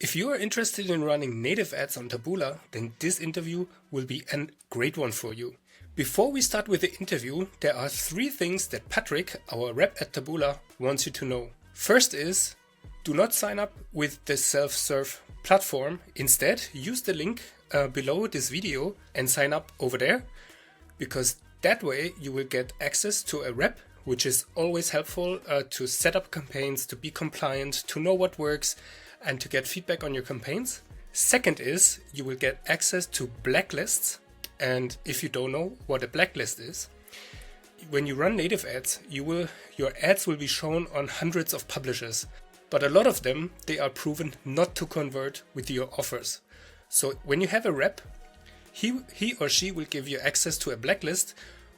If you are interested in running native ads on Taboola, then this interview will be a great one for you. Before we start with the interview, there are 3 things that Patrick, our rep at Taboola, wants you to know. First is, do not sign up with the self-serve platform. Instead, use the link below this video and sign up over there, because that way you will get access to a rep, which is always helpful to set up campaigns, to be compliant, to know what works, and to get feedback on your campaigns. Second is, you will get access to blacklists. And if you don't know what a blacklist is, when you run native ads, your ads will be shown on hundreds of publishers. But a lot of them, they are proven not to convert with your offers. So when you have a rep, he or she will give you access to a blacklist,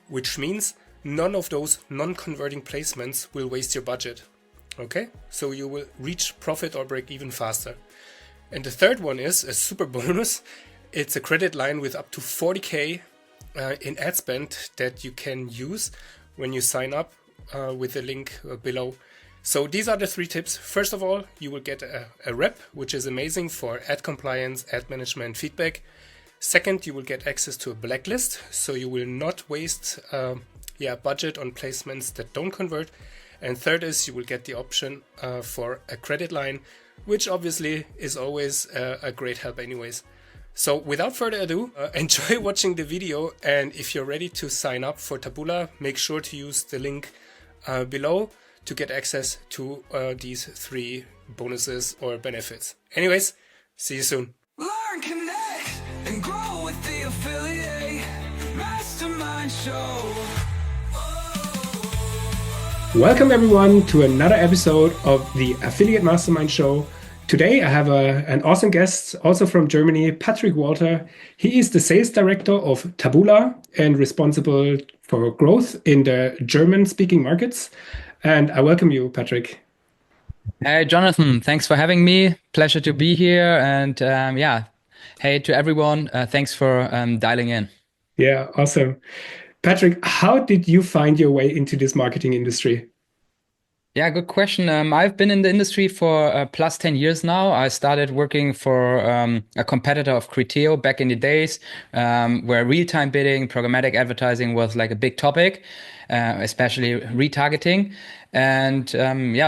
which means none of those non-converting placements will waste your budget. Okay, so you will reach profit or break even faster. And the third one is a super bonus. It's a credit line with up to 40K in ad spend that you can use when you sign up with the link below. So these are the 3 tips. First of all, you will get a rep, which is amazing for ad compliance, ad management, feedback. Second, you will get access to a blacklist, so you will not waste budget on placements that don't convert. And third is, you will get the option for a credit line, which obviously is always a great help anyways. So without further ado, enjoy watching the video, and if you're ready to sign up for Taboola, make sure to use the link below to get access to these 3 bonuses or benefits. Anyways, see you soon. Learn, connect, and grow with the affiliate mastermind show. Welcome everyone to another episode of the Affiliate Mastermind Show. Today I have an awesome guest, also from Germany, Patrick Walter. He is the sales director of Taboola and responsible for growth in the German-speaking markets. And I welcome you, Patrick. Hey, Jonathan, thanks for having me. Pleasure to be here. And hey to everyone, thanks for dialing in. Yeah, awesome. Patrick, how did you find your way into this marketing industry? Yeah, good question. I've been in the industry for plus 10 years now. I started working for a competitor of Criteo back in the days, where real-time bidding, programmatic advertising was like a big topic, especially retargeting. And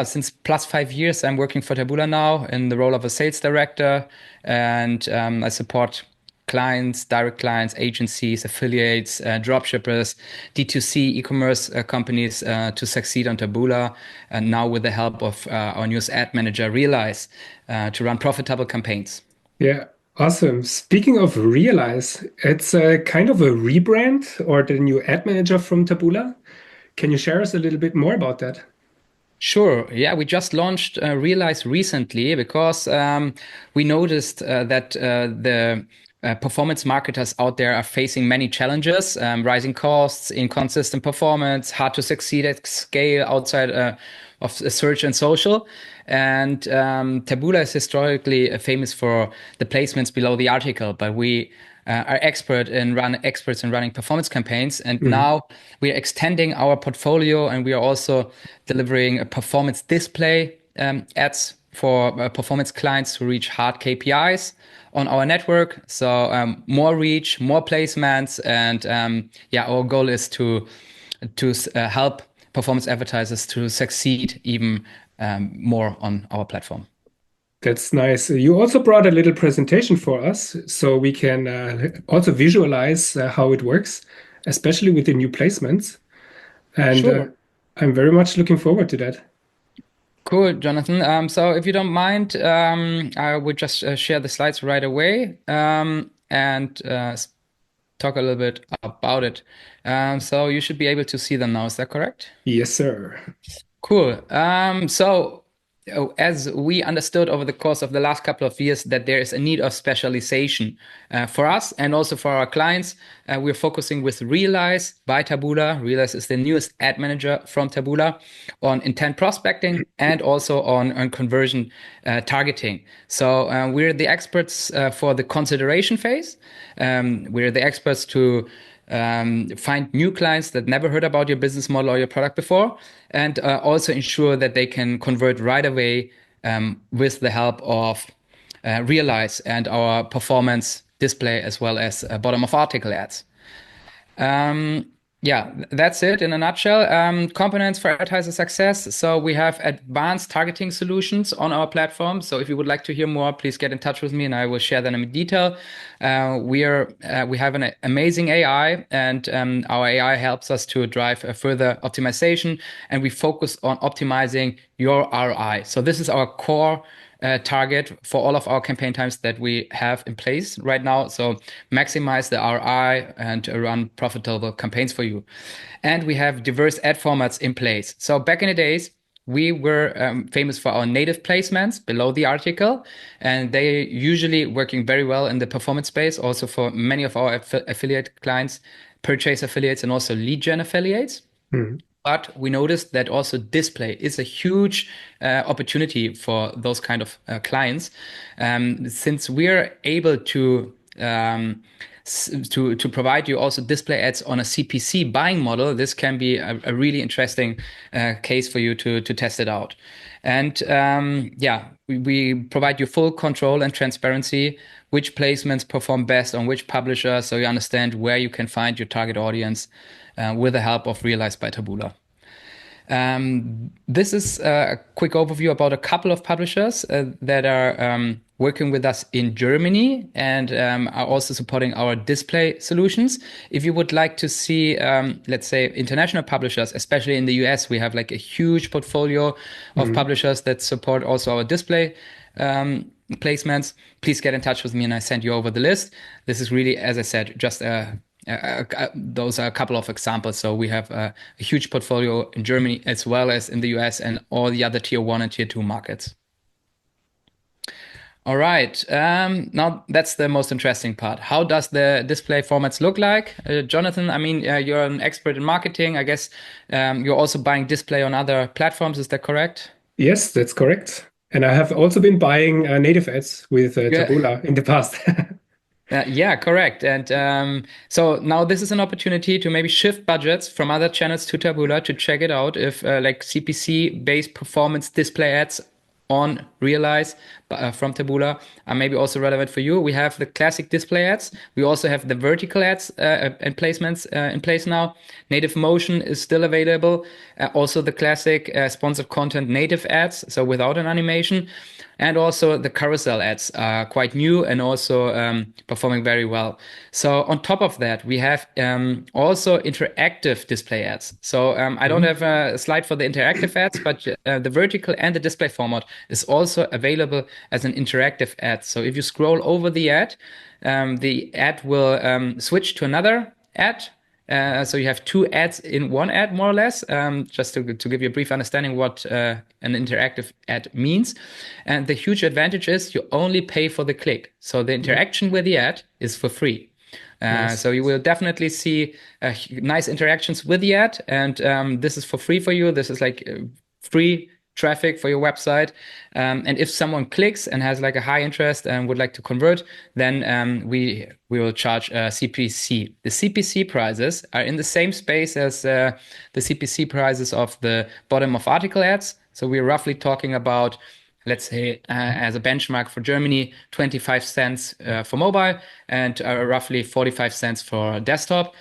since plus 5 years, I'm working for Taboola now in the role of a sales director, and I support clients, direct clients, agencies, affiliates, dropshippers, D2C e-commerce companies to succeed on Taboola, and now with the help of our newest ad manager, Realize, to run profitable campaigns. Yeah, awesome. Speaking of Realize, it's a kind of a rebrand or the new ad manager from Taboola. Can you share us a little bit more about that? Sure. Yeah, we just launched Realize recently because we noticed that the performance marketers out there are facing many challenges, rising costs, inconsistent performance, hard to succeed at scale outside of search and social. And Taboola is historically famous for the placements below the article, but we are experts in running performance campaigns. And now we are extending our portfolio, and we are also delivering a performance display ads for performance clients to reach hard KPIs on our network. So more reach, more placements, and our goal is to help performance advertisers to succeed even more on our platform. That's nice. You also brought a little presentation for us, so we can also visualize how it works, especially with the new placements. And Sure. I'm very much looking forward to that. Cool, Jonathan. So if you don't mind, I would just share the slides right away and talk a little bit about it. So you should be able to see them now. Is that correct? Yes, sir. Cool. As we understood over the course of the last couple of years that there is a need of specialization for us and also for our clients, we're focusing with Realize by Taboola. Realize is the newest ad manager from Taboola on intent prospecting and also on conversion targeting. So we're the experts for the consideration phase. We're the experts to find new clients that never heard about your business model or your product before, and also ensure that they can convert right away with the help of Realize and our performance display as well as bottom of article ads. Yeah, that's it in a nutshell. Components for advertiser success. So we have advanced targeting solutions on our platform. So if you would like to hear more, please get in touch with me and I will share them in detail. We have an amazing AI, and our AI helps us to drive a further optimization, and we focus on optimizing your ROI. So this is our core target for all of our campaign times that we have in place right now. So maximize the ROI and run profitable campaigns for you. And we have diverse ad formats in place. So back in the days, we were famous for our native placements below the article, and they usually working very well in the performance space, also for many of our affiliate clients, purchase affiliates, and also lead gen affiliates. But we noticed that also display is a huge opportunity for those kind of clients, since we're able to provide you also display ads on a CPC buying model. This can be a really interesting case for you to test it out. And we provide you full control and transparency, which placements perform best on which publisher, so you understand where you can find your target audience with the help of Realize by Taboola. This is a quick overview about a couple of publishers that are working with us in Germany and are also supporting our display solutions. If you would like to see, let's say, international publishers, especially in the US, we have like a huge portfolio of publishers that support also our display placements. Please get in touch with me and I send you over the list. This is really, as I said, just those are a couple of examples. So we have a huge portfolio in Germany as well as in the US and all the other tier 1 and tier 2 markets. All right. Now that's the most interesting part. How does the display formats look like? Jonathan, I mean, you're an expert in marketing. I guess you're also buying display on other platforms. Is that correct? Yes, that's correct. And I have also been buying native ads with Taboola in the past. Yeah, correct. And so now this is an opportunity to maybe shift budgets from other channels to Taboola to check it out if like CPC-based performance display ads on Realize from Taboola are maybe also relevant for you. We have the classic display ads. We also have the vertical ads and placements in place now. Native motion is still available. Also the classic sponsored content native ads, so without an animation. And also the carousel ads are quite new and also performing very well. So on top of that, we have also interactive display ads. So I don't have a slide for the interactive ads, but the vertical and the display format is also available as an interactive ad. So if you scroll over the ad will switch to another ad. So you have two ads in one ad, more or less, just to give you a brief understanding what an interactive ad means. And the huge advantage is you only pay for the click. So the interaction with the ad is for free. Nice. So you will definitely see nice interactions with the ad. And this is for free for you. This is like free traffic for your website. And if someone clicks and has like a high interest and would like to convert, then we will charge CPC. The CPC prices are in the same space as the CPC prices of the bottom of article ads. So we're roughly talking about, let's say, as a benchmark for Germany, 25 cents for mobile and roughly 45 cents for desktop.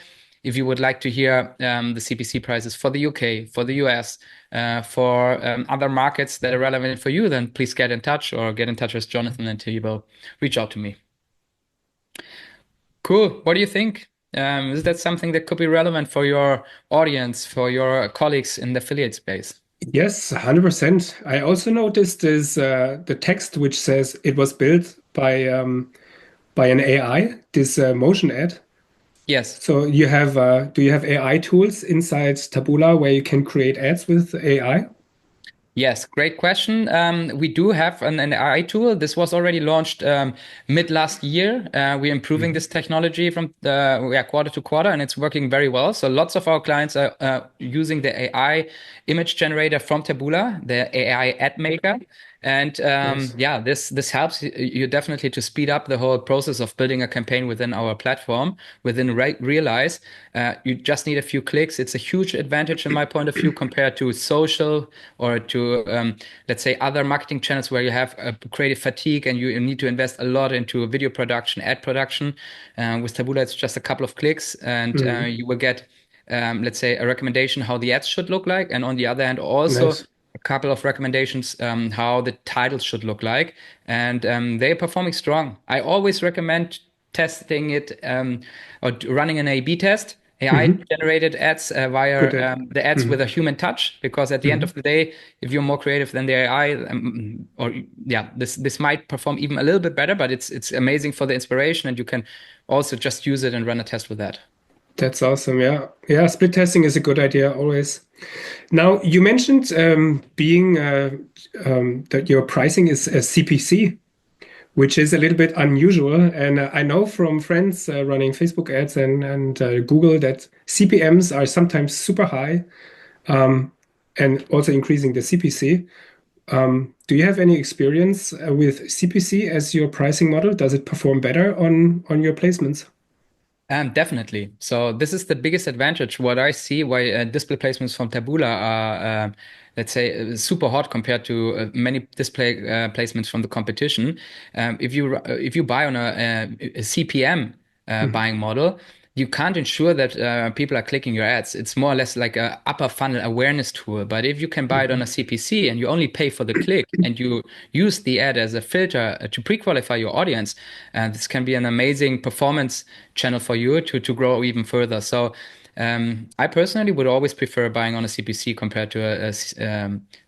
If you would like to hear the CPC prices for the UK, for the US, for other markets that are relevant for you, then please get in touch or get in touch with Jonathan and he will reach out to me. Cool. What do you think? Is that something that could be relevant for your audience, for your colleagues in the affiliate space? Yes, 100%. I also noticed is the text which says it was built by an AI, this motion ad. Yes. So you have do you have AI tools inside Taboola where you can create ads with AI? Yes, great question. We do have an AI tool. This was already launched mid last year. We're improving this technology from quarter to quarter, and it's working very well. So lots of our clients are using the AI image generator from Taboola, the AI ad maker. And Nice. yeah, this helps you definitely to speed up the whole process of building a campaign within our platform, within Realize. You just need a few clicks. It's a huge advantage in my point of view compared to social or to let's say other marketing channels where you have a creative fatigue and you need to invest a lot into video production, ad production. With Taboola, it's just a couple of clicks, and Mhm. you will get let's say a recommendation how the ads should look like, and on the other hand also Nice. a couple of recommendations how the titles should look like, and they're performing strong. I always recommend testing it or running an A/B test, AI Hmm. generated ads via Good idea. the ads with Hmm. a human touch, because at the end Hmm. of the day, if you're more creative than the AI, or yeah, this might perform even a little bit better, but it's amazing for the inspiration, and you can also just use it and run a test with that. That's awesome. Yeah. Yeah. Split testing is a good idea always. Now, you mentioned being that your pricing is CPC, which is a little bit unusual. And I know from friends running Facebook ads and Google that CPMs are sometimes super high, and also increasing the CPC. Do you have any experience with CPC as your pricing model? Does it perform better on your placements? Definitely. So this is the biggest advantage. What I see why display placements from Taboola are, let's say, super hot compared to many display placements from the competition. If you buy on a CPM Mhm. buying model, you can't ensure that people are clicking your ads. It's more or less like a upper funnel awareness tool. But if you can buy it on a Mhm. CPC and you only pay for the click and you use the ad as a filter to pre-qualify your audience, this can be an amazing performance channel for you to grow even further. So I personally would always prefer buying on a CPC compared to a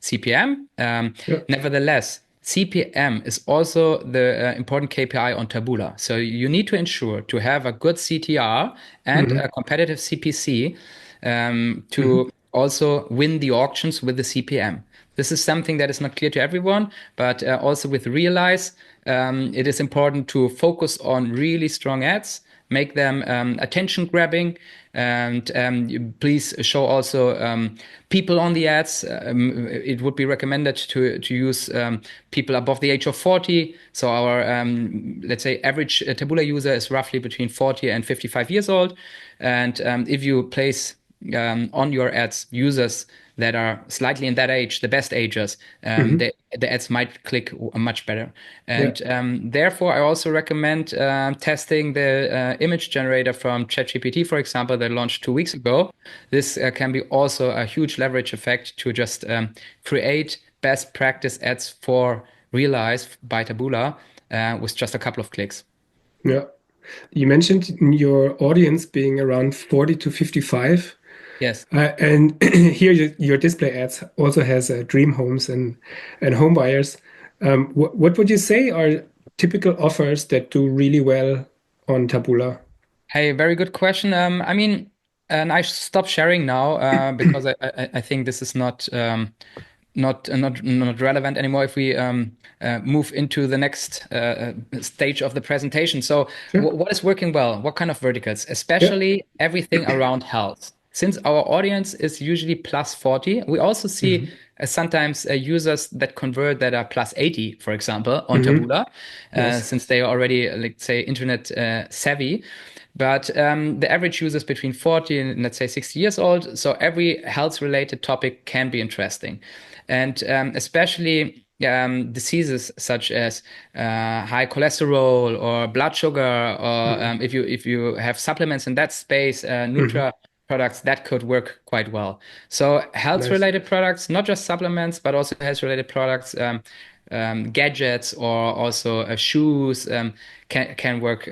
CPM. Yeah. Nevertheless, CPM is also the important KPI on Taboola. So you need to ensure to have a good CTR and Mhm. a competitive CPC Mhm. to also win the auctions with the CPM. This is something that is not clear to everyone, but also with Realize, it is important to focus on really strong ads, make them attention grabbing, and please show also people on the ads. It would be recommended to use people above the age of 40. So our let's say average Taboola user is roughly between 40 and 55 years old, and if you place on your ads users that are slightly in that age, the best ages, Mhm. the ads might click much better. Yeah. And therefore, I also recommend testing the image generator from ChatGPT, for example, that launched 2 weeks ago. This can be also a huge leverage effect to just create best practice ads for Realize by Taboola with just a couple of clicks. Yeah. You mentioned your audience being around 40 to 55. Yes. And here your display ads also has dream homes and home buyers. What would you say are typical offers that do really well on Taboola? Hey, very good question. I mean, and I stopped sharing now because I think this is not relevant anymore if we move into the next stage of the presentation. So, Sure. what is working well? What kind of verticals? Yeah. Especially everything around health. Since our audience is usually plus 40, we also see Hmm. sometimes users that convert that are plus 80, for example, on Hmm. Taboola, Nice. since they are already, like, say, internet savvy. But the average user is between 40 and let's say 60 years old. So every health related topic can be interesting. And especially diseases such as high cholesterol or blood sugar, or Hmm. if you have supplements in that space, Hmm. Nutra products that could work quite well. So health Nice. related products, not just supplements, but also health related products. Gadgets or also shoes can work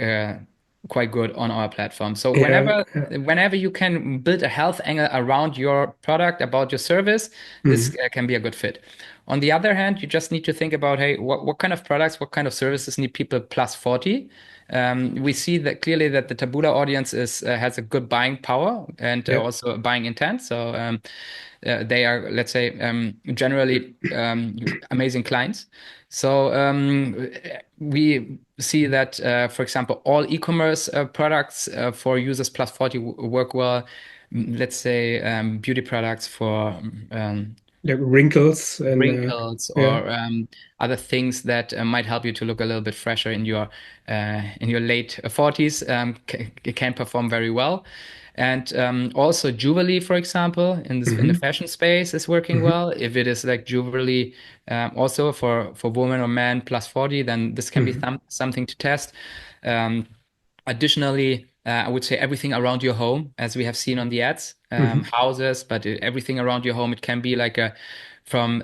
quite good on our platform. So Yeah. whenever you can build a health angle around your product, about your service, this Hmm. can be a good fit. On the other hand, you just need to think about, hey, what kind of products, what kind of services need people plus 40? We see that clearly that the Taboola audience is has a good buying power and Yeah. also a buying intent. So they are, let's say, generally amazing clients. So we see that, for example, all e-commerce products for users plus 40 work well. Let's say beauty products for Like wrinkles and wrinkles yeah. or other things that might help you to look a little bit fresher in your late 40s. It can perform very well. And also jewelry, for example, in the Hmm. fashion space is working Hmm. well. If it is like jewelry, also for women or men plus 40, then this can be Hmm. something to test. Um, Additionally, I would say everything around your home, as we have seen on the ads, Hmm. houses, but everything around your home. It can be like from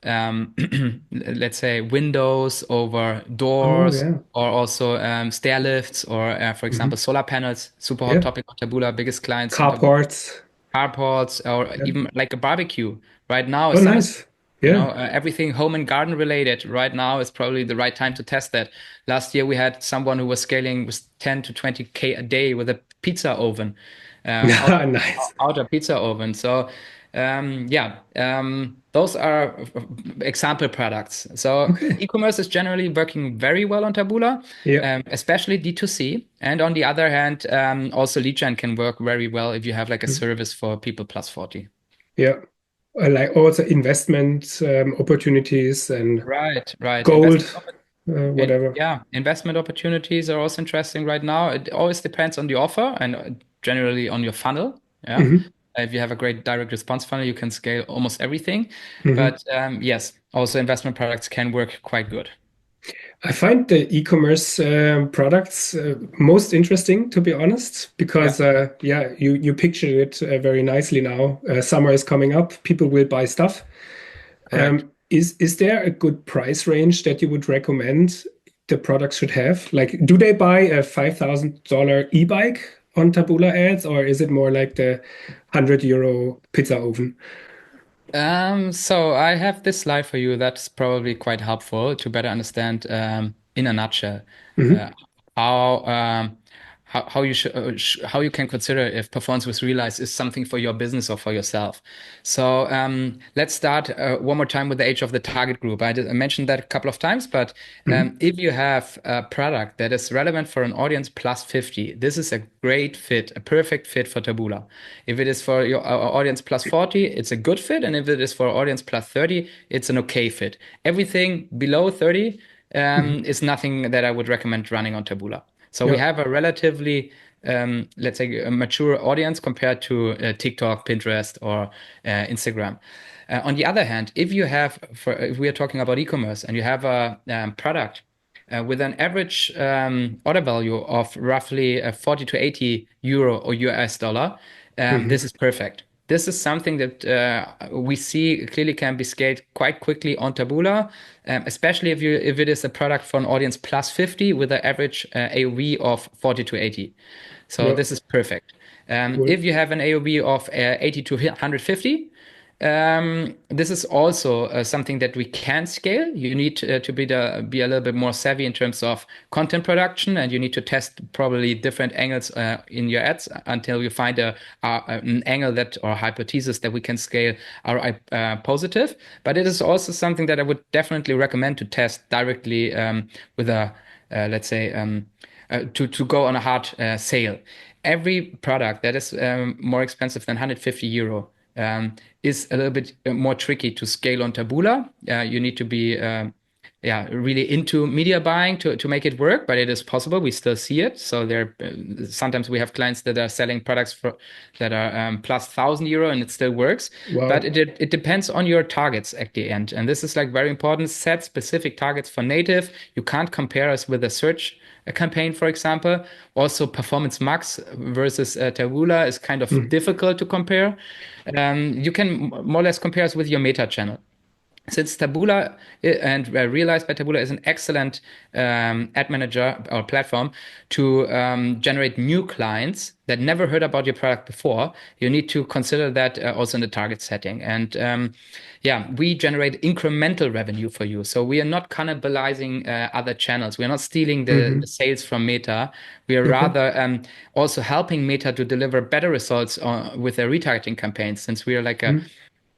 let's say windows over Oh doors, yeah. or also stair lifts, or for example Hmm. solar panels. Super hot Yeah. topic on Taboola, biggest clients on Taboola. Carports. Carports, or Yeah. even like a barbecue. Right now Oh, is summer, nice. Yeah. everything home and garden related. Right now is probably the right time to test that. Last year we had someone who was scaling with 10 to 20K a day with a pizza oven, Nice. outer pizza oven. So those are example products. So Okay. e-commerce is generally working very well on Taboola, Yeah. especially D2C. And on the other hand, also lead gen can work very well if you have like a Mhm. service for people plus 40. Yeah. Like also investment opportunities and Right, right. gold, And whatever. yeah, investment opportunities are also interesting right now. It always depends on the offer and generally on your funnel. Yeah. Hmm. If you have a great direct response funnel, you can scale almost everything. Hmm. But yes, also investment products can work quite good. I find the e-commerce products most interesting, to be honest, Yeah, because yeah, you pictured it very nicely now. Summer is coming up, people will buy stuff. correct. Is there a good price range that you would recommend the products should have? Like, do they buy a $5,000 e-bike on Taboola ads, or is it more like the €100 pizza oven? So I have this slide for you that's probably quite helpful to better understand, in a nutshell, uh, Hmm. how how you should how you can consider if performance with Realize is something for your business or for yourself. So let's start one more time with the age of the target group. I mentioned that a couple of times, but Hmm. if you have a product that is relevant for an audience plus 50, this is a great fit, a perfect fit for Taboola. If it is for your audience plus 40, it's a good fit. And if it is for audience plus 30, it's an okay fit. Everything below 30 Hmm. is nothing that I would recommend running on Taboola. So we Yeah. have a relatively, let's say, a mature audience compared to TikTok, Pinterest, or Instagram. On the other hand, if we are talking about e-commerce and you have a product with an average order value of roughly 40 to 80 euro or US dollar, this Hmm. is perfect. This is something that we see clearly can be scaled quite quickly on Taboola, especially if it is a product for an audience plus 50 with an average AOV of 40 to 80. So Yeah. this is perfect. Cool. If you have an AOV of 80 to 150, this is also something that we can scale. You need to be a little bit more savvy in terms of content production, and you need to test probably different angles in your ads until you find an angle that or hypothesis that we can scale are positive. But it is also something that I would definitely recommend to test directly with a let's say to go on a hard sale. Every product that is more expensive than 150 euro is a little bit more tricky to scale on Taboola. You need to be really into media buying to make it work, but it is possible. We still see it. So there, sometimes we have clients that are selling products that are plus 1,000 euro and it still works. But Wow. it depends on your targets at the end. And this is like very important. Set specific targets for native. You can't compare us with a search campaign, for example. Also, Performance Max versus Taboola is kind of Mm. difficult to compare. You can more or less compare us with your meta channel. Since Taboola and Realized by Taboola is an excellent ad manager or platform to generate new clients that never heard about your product before, you need to consider that also in the target setting. And we generate incremental revenue for you. So we are not cannibalizing other channels. We are not stealing the Hmm. sales from Meta. We are Okay. rather also helping Meta to deliver better results with their retargeting campaigns, since we are like a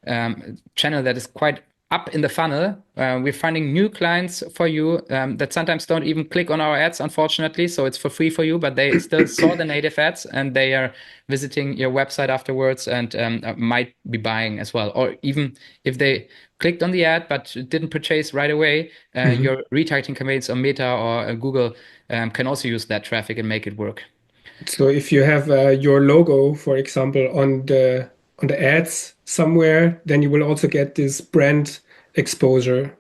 Mm. channel that is quite up in the funnel. We're finding new clients for you that sometimes don't even click on our ads, unfortunately. So it's for free for you, but they still saw the native ads and they are visiting your website afterwards and might be buying as well. Or even if they clicked on the ad but didn't purchase right away, your retargeting campaigns on Meta or Google can also use that traffic and make it work. So if you have your logo, for example, on the ads somewhere, then you will also get this brand exposure.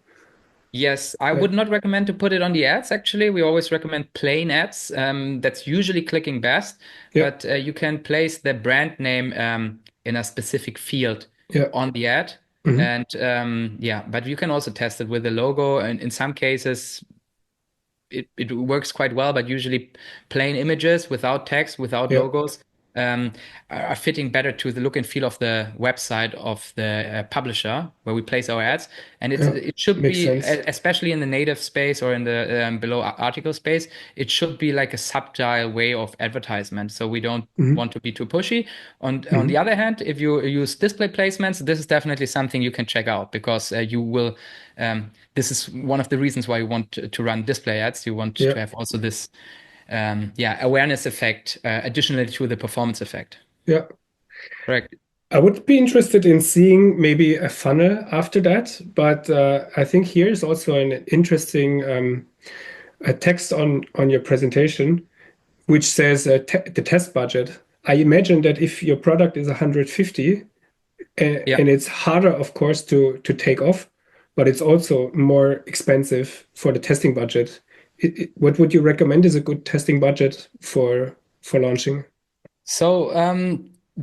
Yes, I Right? would not recommend to put it on the ads, actually. We always recommend plain ads. That's usually clicking best, Yeah, but you can place the brand name in a specific field yeah. on the ad. Hmm. And yeah, but you can also test it with the logo. And in some cases, it works quite well, but usually plain images without text, without Yeah, logos, are fitting better to the look and feel of the website of the publisher where we place our ads. And yeah. it should Makes be, sense. especially in the native space or in the below article space, it should be like a subtle way of advertisement. So we don't Hmm. want to be too pushy. On the Hmm. other hand, if you use display placements, this is definitely something you can check out because you will. This is one of the reasons why you want to run display ads. You want Yeah, to have also this, awareness effect additionally to the performance effect. yeah. Correct. I would be interested in seeing maybe a funnel after that, but I think here is also an interesting a text on your presentation, which says the test budget. I imagine that if your product is 150, Yeah. and it's harder, of course, to take off, but it's also more expensive for the testing budget. What would you recommend is a good testing budget for launching? So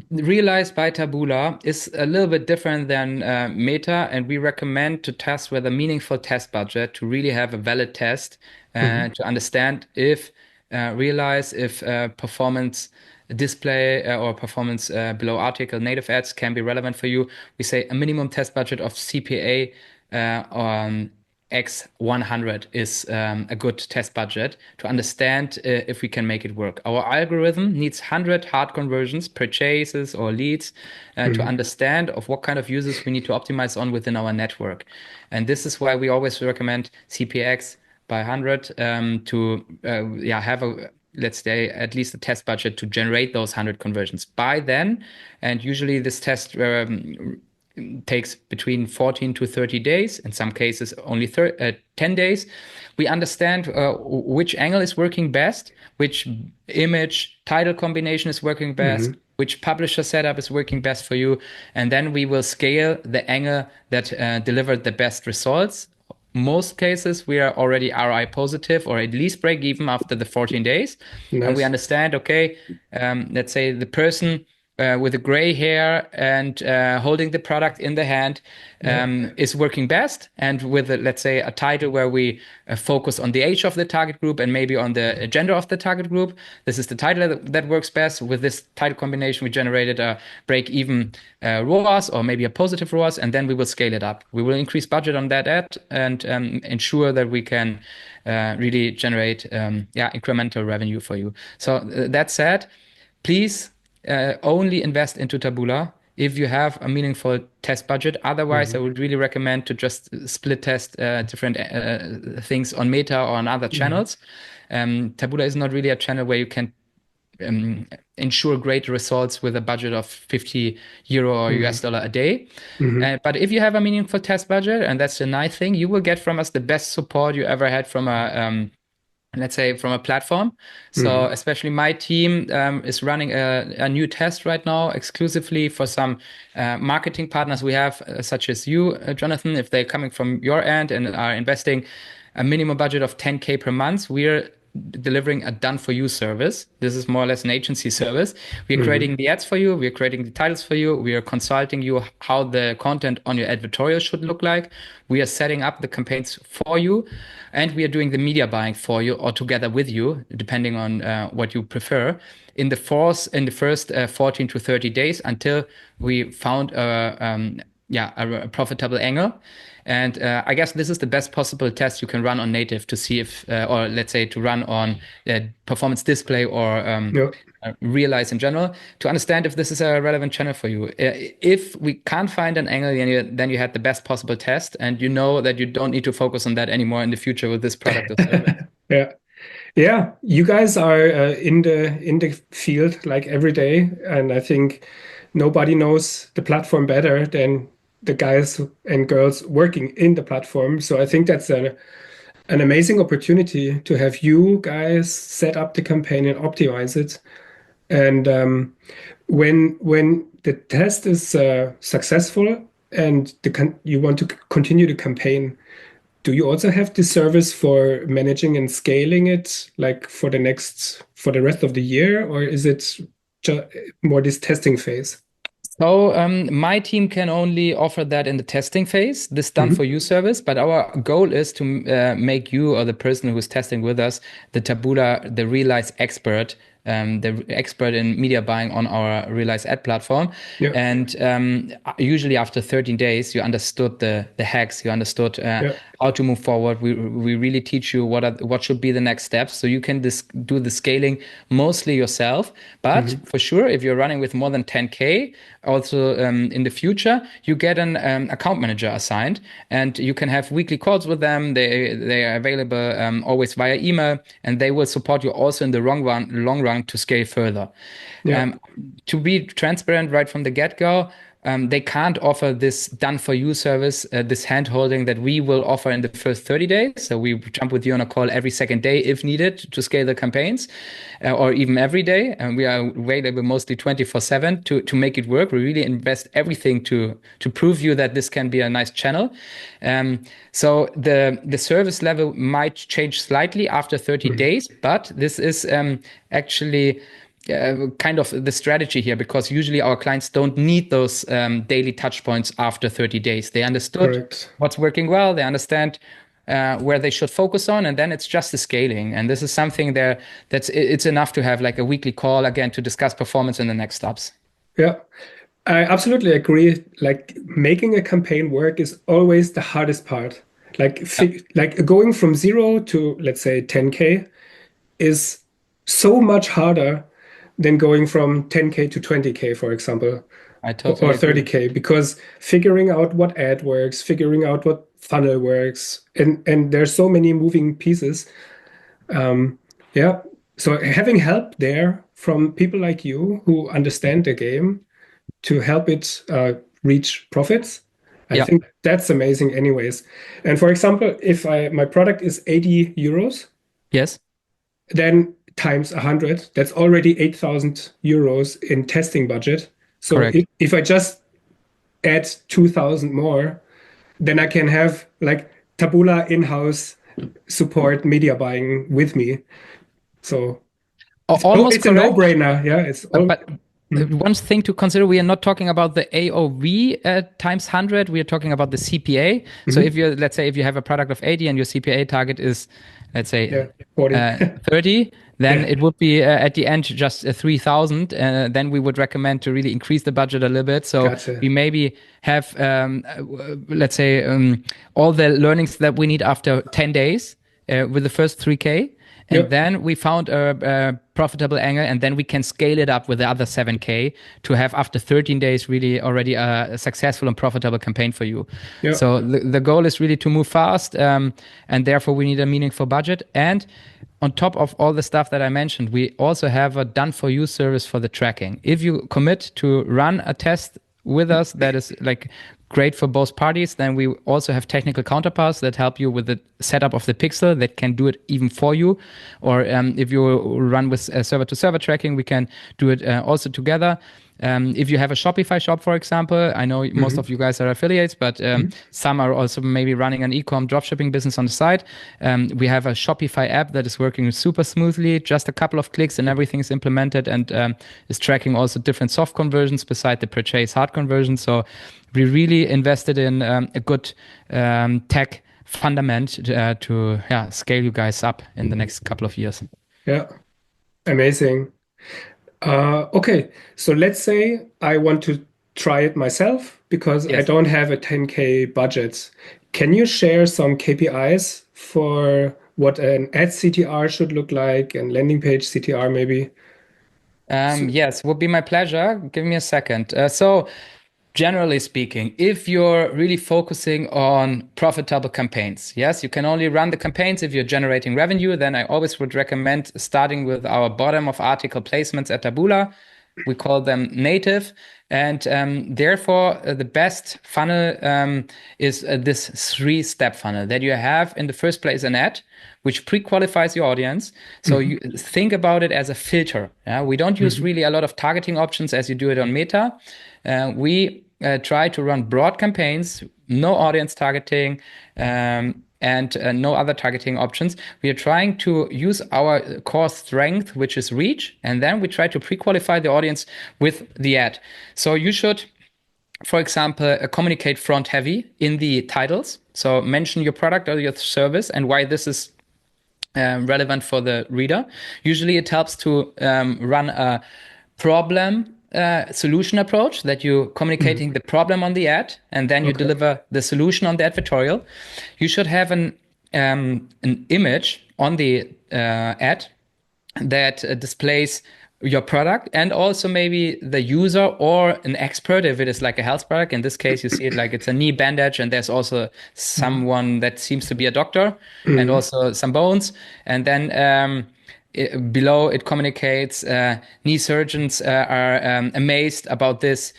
realized by Taboola is a little bit different than Meta, and we recommend to test with a meaningful test budget to really have a valid test Hmm. to understand if realize if performance display or performance below article native ads can be relevant for you. We say a minimum test budget of CPA on X 100 is a good test budget to understand if we can make it work. Our algorithm needs 100 hard conversions, purchases or leads to Hmm. understand of what kind of users we need to optimize on within our network. And this is why we always recommend CPX by 100 to have a let's say at least a test budget to generate those 100 conversions by then. And usually this test takes between 14 to 30 days, in some cases only 10 days. We understand which angle is working best, which image title combination is working best, Hmm. which publisher setup is working best for you. And then we will scale the angle that delivered the best results. Most cases, we are already ROI positive or at least break even after the 14 days. And we Nice. understand, okay, let's say the person with the gray hair and holding the product in the hand Yeah. is working best. And with, let's say, a title where we focus on the age of the target group and maybe on the gender of the target group, this is the title that works best. With this title combination, we generated a break-even ROAS or maybe a positive ROAS, and then we will scale it up. We will increase budget on that ad and ensure that we can really generate incremental revenue for you. So that said, please only invest into Taboola if you have a meaningful test budget. Otherwise, I Hmm. would really recommend to just split test different things on Meta or on other Hmm. channels. Taboola is not really a channel where you can ensure great results with a budget of 50 euro or Hmm. US dollar a day. Hmm. But if you have a meaningful test budget, and that's the nice thing, you will get from us the best support you ever had from a let's say from a platform. So Hmm. especially my team is running a new test right now exclusively for some marketing partners we have, such as you, Jonathan. If they're coming from your end and are investing a minimum budget of 10K per month, we're delivering a done for you service. This is more or less an agency service. We're Hmm. creating the ads for you. We're creating the titles for you. We are consulting you how the content on your advertorial should look like. We are setting up the campaigns for you, and we are doing the media buying for you or together with you, depending on what you prefer. In the first 14 to 30 days until we found a profitable angle. And I guess this is the best possible test you can run on native to see if, or let's say to run on performance display or Yeah. Realize in general to understand if this is a relevant channel for you. If we can't find an angle, then you had the best possible test, and you know that you don't need to focus on that anymore in the future with this product or service. Yeah. Yeah, you guys are in the field like every day, and I think nobody knows the platform better than the guys and girls working in the platform. So I think that's an amazing opportunity to have you guys set up the campaign and optimize it. And when the test is successful and you want to continue the campaign, do you also have the service for managing and scaling it, like for the rest of the year, or is it more this testing phase? So my team can only offer that in the testing phase, this done for you service. But our goal is to make you or the person who's testing with us the Taboola, the Realize expert, the expert in media buying on our Realize ad platform. Yeah. And usually after 13 days, you understood the hacks, you understood how to move forward. We really teach you what should be the next steps, so you can do the scaling mostly yourself. But for sure, if you're running with more than 10K, also in the future, you get an account manager assigned, and you can have weekly calls with them. They are available always via email, and they will support you also in the long run to scale further. Yeah. To be transparent right from the get-go, they can't offer this done-for-you service, this hand-holding that we will offer in the first 30 days. So we jump with you on a call every second day if needed to scale the campaigns, or even every day. And we are available mostly 24/7 to make it work. We really invest everything to prove you that this can be a nice channel. So the service level might change slightly after 30 days, but this is actually kind of the strategy here, because usually our clients don't need those daily touch points after 30 days. They understood what's working well. They understand where they should focus on, and then it's just the scaling. And this is something it's enough to have like a weekly call again to discuss performance in the next steps. Yeah, I absolutely agree. Like making a campaign work is always the hardest part. Like going from 0 to, let's say, 10K is so much harder than going from 10K to 20K, for example, I totally or 30K, because figuring out what ad works, figuring out what funnel works, and there's so many moving pieces. So having help there from people like you who understand the game to help it reach profits, I think that's amazing anyways. And for example, if my product is 80 euros, yes, then times 100, that's already 8,000 euros in testing budget. So if I just add 2,000 more, then I can have like Taboola in-house support media buying with me. So it's a no-brainer. Yeah, it's but one thing to consider, we are not talking about the AOV times 100. We are talking about the CPA. So if you, let's say, if you have a product of 80 and your CPA target is, let's say, 40. 30, then it would be at the end just 3,000. Then we would recommend to really increase the budget a little bit. So we maybe have, let's say, all the learnings that we need after 10 days with the first 3K. And then we found a profitable angle, and then we can scale it up with the other 7K to have after 13 days really already a successful and profitable campaign for you. So the goal is really to move fast, and therefore we need a meaningful budget. And on top of all the stuff that I mentioned, we also have a done-for-you service for the tracking. If you commit to run a test with us that is like great for both parties, then we also have technical counterparts that help you with the setup of the pixel that can do it even for you. Or if you run with server-to-server tracking, we can do it also together. If you have a Shopify shop, for example, I know most of you guys are affiliates, but some are also maybe running an e-com dropshipping business on the side. We have a Shopify app that is working super smoothly, just a couple of clicks and everything is implemented, and is tracking also different soft conversions beside the purchase hard conversion. So we really invested in a good tech fundament to scale you guys up in the next couple of years. Yeah, amazing. Okay, so let's say I want to try it myself because I don't have a 10K budget. Can you share some KPIs for what an ad CTR should look like and landing page CTR maybe? Yes, would be my pleasure. Give me a second. So, generally speaking, if you're really focusing on profitable campaigns, yes, you can only run the campaigns if you're generating revenue. Then I always would recommend starting with our bottom of article placements at Taboola. We call them native. And therefore, the best funnel is this 3-step funnel that you have in the first place an ad, which pre-qualifies your audience. So you think about it as a filter. Yeah? We don't use really a lot of targeting options as you do it on Meta. We try to run broad campaigns, no audience targeting, and no other targeting options. We are trying to use our core strength, which is reach, and then we try to pre-qualify the audience with the ad. So you should, for example, communicate front heavy in the titles. So mention your product or your service and why this is relevant for the reader. Usually it helps to run a problem solution approach, that you're communicating the problem on the ad and then you deliver the solution on the advertorial. You should have an image on the ad that displays your product and also maybe the user or an expert if it is like a health product. In this case, you see it like it's a knee bandage and there's also someone that seems to be a doctor and also some bones. And then below it communicates knee surgeons are amazed about this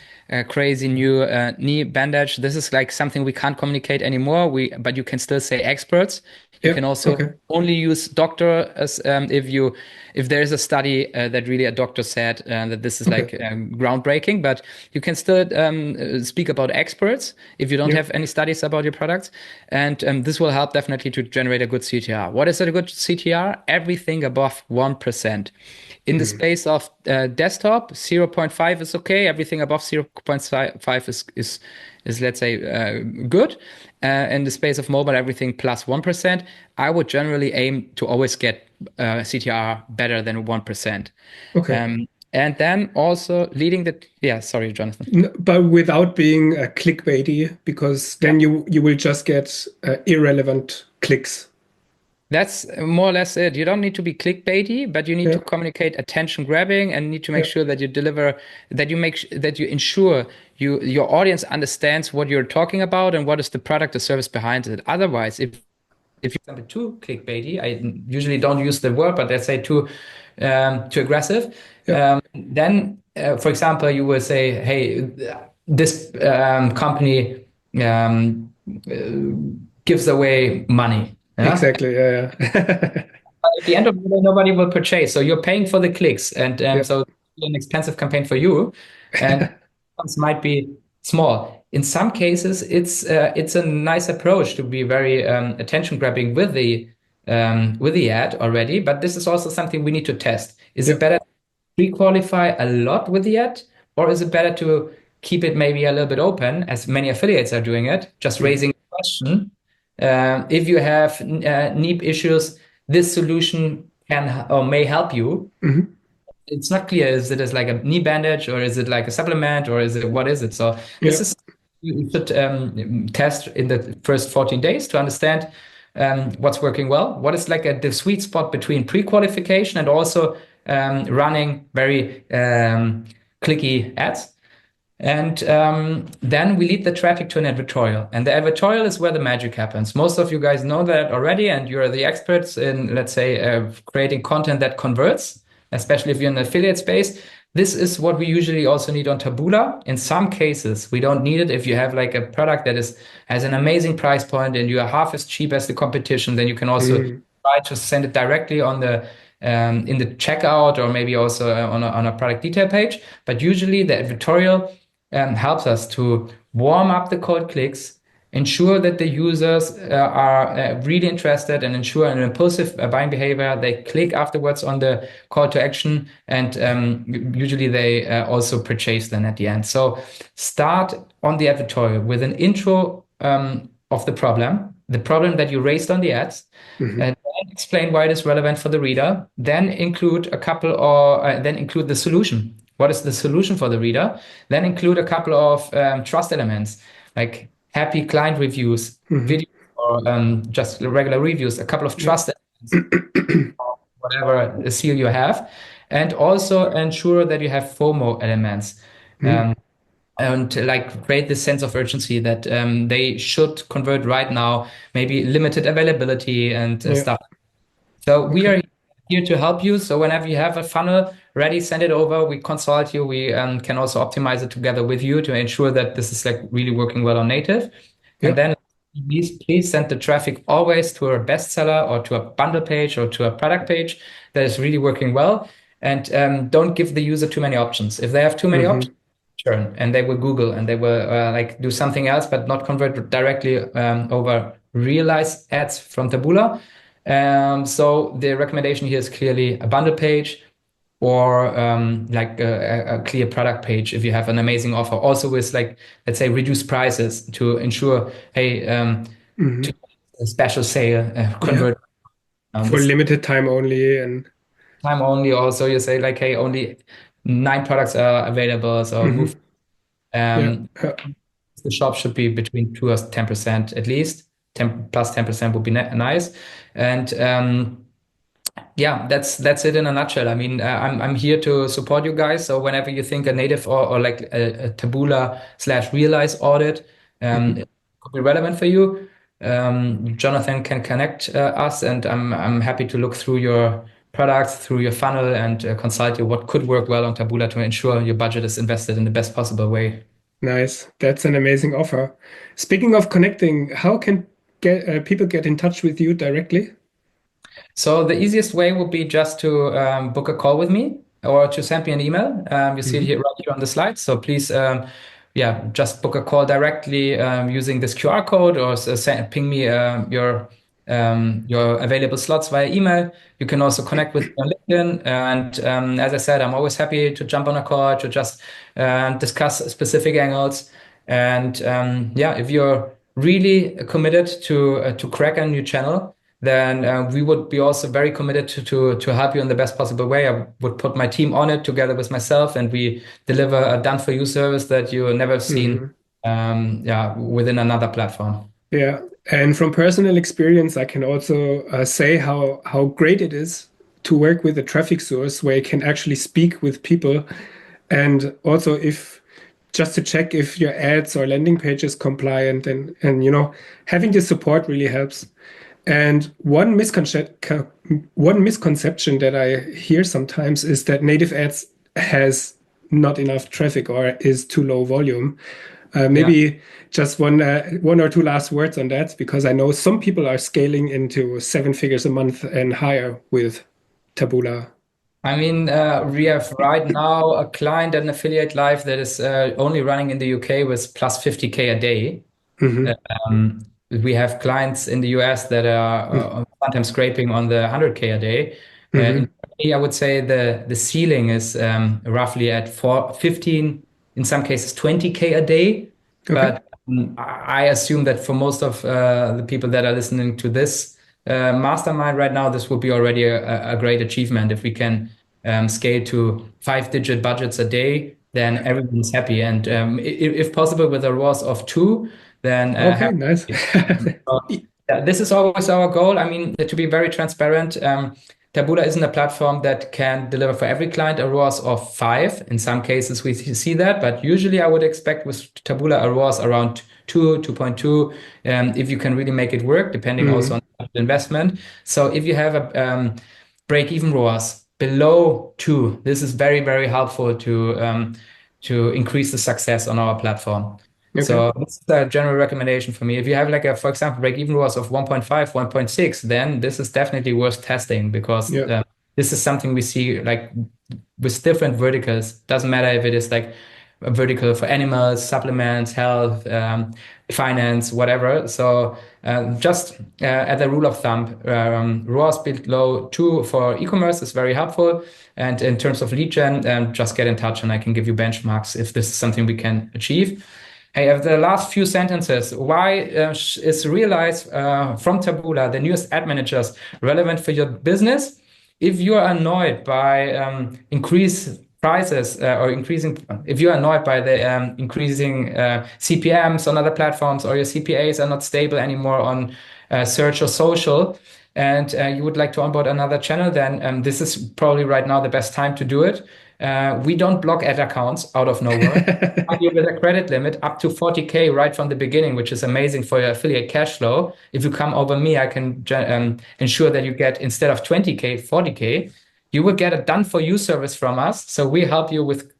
crazy new knee bandage. This is like something we can't communicate anymore. But you can still say experts. You can also only use doctor as if there is a study that really a doctor said that this is like groundbreaking, but you can still speak about experts if you don't have any studies about your products. And this will help definitely to generate a good CTR. What is a good CTR? Everything above 1%. In the space of desktop, 0.5 is okay. Everything above 0.5 is let's say good. In the space of mobile, everything plus 1%. I would generally aim to always get CTR better than 1%. Okay. And then also leading the sorry, Jonathan. But without being clickbaity, because then you will just get irrelevant clicks. That's more or less it. You don't need to be clickbaity, but you need to communicate attention grabbing and need to make sure that you deliver, that you ensure your audience understands what you're talking about and what is the product or service behind it. Otherwise, if you're too clickbaity, I usually don't use the word, but let's say too aggressive, then, for example, you will say, hey, this company gives away money. Yeah? Exactly. Yeah. At the end of the day, nobody will purchase. So you're paying for the clicks, and so it's an expensive campaign for you, and might be small. In some cases, it's a nice approach to be very attention grabbing with the ad already. But this is also something we need to test. Is it better to pre-qualify a lot with the ad, or is it better to keep it maybe a little bit open, as many affiliates are doing it, just raising a question? If you have knee issues, this solution can or may help you. It's not clear, is it as like a knee bandage or is it like a supplement or what is it? So this is, you should test in the first 14 days to understand what's working well. What is like the sweet spot between pre-qualification and also running very clicky ads. And then we lead the traffic to an advertorial. And the advertorial is where the magic happens. Most of you guys know that already, and you're the experts in, let's say, creating content that converts, especially if you're in the affiliate space. This is what we usually also need on Taboola. In some cases, we don't need it. If you have like a product that has an amazing price point and you are half as cheap as the competition, then you can also try to send it directly on the in the checkout or maybe also on a product detail page. But usually the advertorial helps us to warm up the cold clicks, ensure that the users are really interested, and ensure an impulsive buying behavior. They click afterwards on the call to action, and usually they also purchase then at the end. So start on the advertorial with an intro of the problem that you raised on the ads, and then explain why it is relevant for the reader. Then include include the solution. What is the solution for the reader? Then include a couple of trust elements like happy client reviews, video, or just regular reviews, a couple of trust elements, or whatever seal you have. and also ensure that you have FOMO elements. Mm. And like create this sense of urgency that they should convert right now, maybe limited availability and Yeah. stuff. So we Okay. are here to help you. So whenever you have a funnel ready, send it over. We consult you. We can also optimize it together with you to ensure that this is like really working well on native. Yeah. And then please send the traffic always to a bestseller or to a bundle page or to a product page that is really working well. And don't give the user too many options. If they have too many options, churn and they will Google and they will like do something else, but not convert directly over realize ads from Taboola. So the recommendation here is clearly a bundle page or like a clear product page if you have an amazing offer. Also with like, let's say, reduced prices to ensure, hey, to a special sale, Yeah. convert For this limited time only, and time only. Also, you say like, hey, only 9 products are available, so move. yeah. Um, the shop should be between 2 or 10% at least. 10 plus 10% would be nice. And yeah, that's it in a nutshell. I mean, I'm here to support you guys. So whenever you think a native or like a Taboola / Realize audit Mhm. it could be relevant for you, Jonathan can connect us, and I'm happy to look through your products, through your funnel, and consult you what could work well on Taboola to ensure your budget is invested in the best possible way. Nice. That's an amazing offer. Speaking of connecting, how can people get in touch with you directly? So the easiest way would be just to book a call with me or to send me an email. You see it Mhm. here right here on the slide. So please, yeah, just book a call directly using this QR code or ping me your available slots via email. You can also connect with me on LinkedIn. And as I said, I'm always happy to jump on a call to just discuss specific angles. And yeah, if you're really committed to crack a new channel, then we would be also very committed to help you in the best possible way. I would put my team on it together with myself, and we deliver a done for you service that you never seen Mhm. yeah, within another platform. Yeah. And from personal experience, I can also say how great it is to work with a traffic source where you can actually speak with people, and also if just to check if your ads or landing page is compliant, and having the support really helps. And one misconception that I hear sometimes is that native ads has not enough traffic or is too low volume. Yeah. Maybe just one or two last words on that, because I know some people are scaling into 7 figures a month and higher with Taboola. I mean, we have right now a client and affiliate live that is only running in the UK with plus 50K a day. Hmm. We have clients in the US that are sometimes scraping on the 100K a day. In Hmm. Germany, I would say the ceiling is roughly at 15, in some cases 20K a day. Okay. But I assume that for most of the people that are listening to this mastermind right now, this will be already a great achievement. If we can scale to 5-digit budgets a day, then everyone's happy. And if possible, with a ROAS of 2, then Okay, nice. so, yeah, this is always our goal. I mean, to be very transparent, Taboola isn't a platform that can deliver for every client a ROAS of 5. In some cases, we see that, but usually I would expect with Taboola a ROAS around 2, 2.2, if you can really make it work, depending also Mm, on the investment. So if you have a break-even ROAS below 2, this is very, very helpful to increase the success on our platform. okay. So that's a general recommendation for me. If you have like a, for example, break-even ROAS of 1.5, 1.6, then this is definitely worth testing because Yeah. this is something we see like with different verticals. Doesn't matter if it is like a vertical for animals, supplements, health, finance, whatever. So just as a rule of thumb, ROAS below 2 for e-commerce is very helpful. And in terms of lead gen, just get in touch and I can give you benchmarks if this is something we can achieve. Hey, of the last few sentences, why is Realize from Taboola, the newest ad managers, relevant for your business? If you are annoyed by increased prices or increasing, if you are annoyed by the increasing CPMs on other platforms or your CPAs are not stable anymore on search or social, and you would like to onboard another channel, then this is probably right now the best time to do it. We don't block ad accounts out of nowhere. You with a credit limit up to 40K right from the beginning, which is amazing for your affiliate cash flow. If you come over me, I can ensure that you get, instead of 20K, 40K. You will get a done for you service from us. So we help you with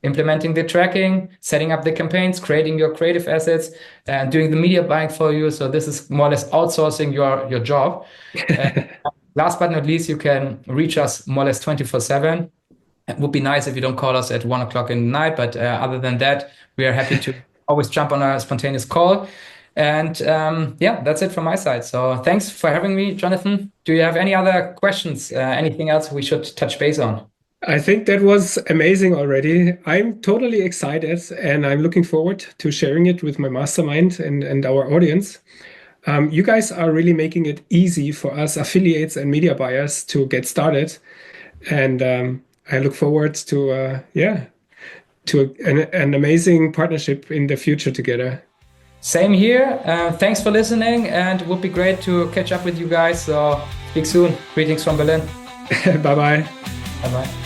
implementing the tracking, setting up the campaigns, creating your creative assets, and doing the media buying for you. So this is more or less outsourcing your job. Last but not least, you can reach us more or less 24/7. It would be nice if you don't call us at 1 o'clock in the night, but other than that, we are happy to always jump on a spontaneous call. And yeah, that's it from my side. So thanks for having me, Jonathan. Do you have any other questions? Anything else we should touch base on? I think that was amazing already. I'm totally excited and I'm looking forward to sharing it with my mastermind and our audience. You guys are really making it easy for us affiliates and media buyers to get started. And I look forward to, an amazing partnership in the future together. Same here. Thanks for listening, and it would be great to catch up with you guys. So speak soon. Greetings from Berlin. Bye-bye. Bye-bye.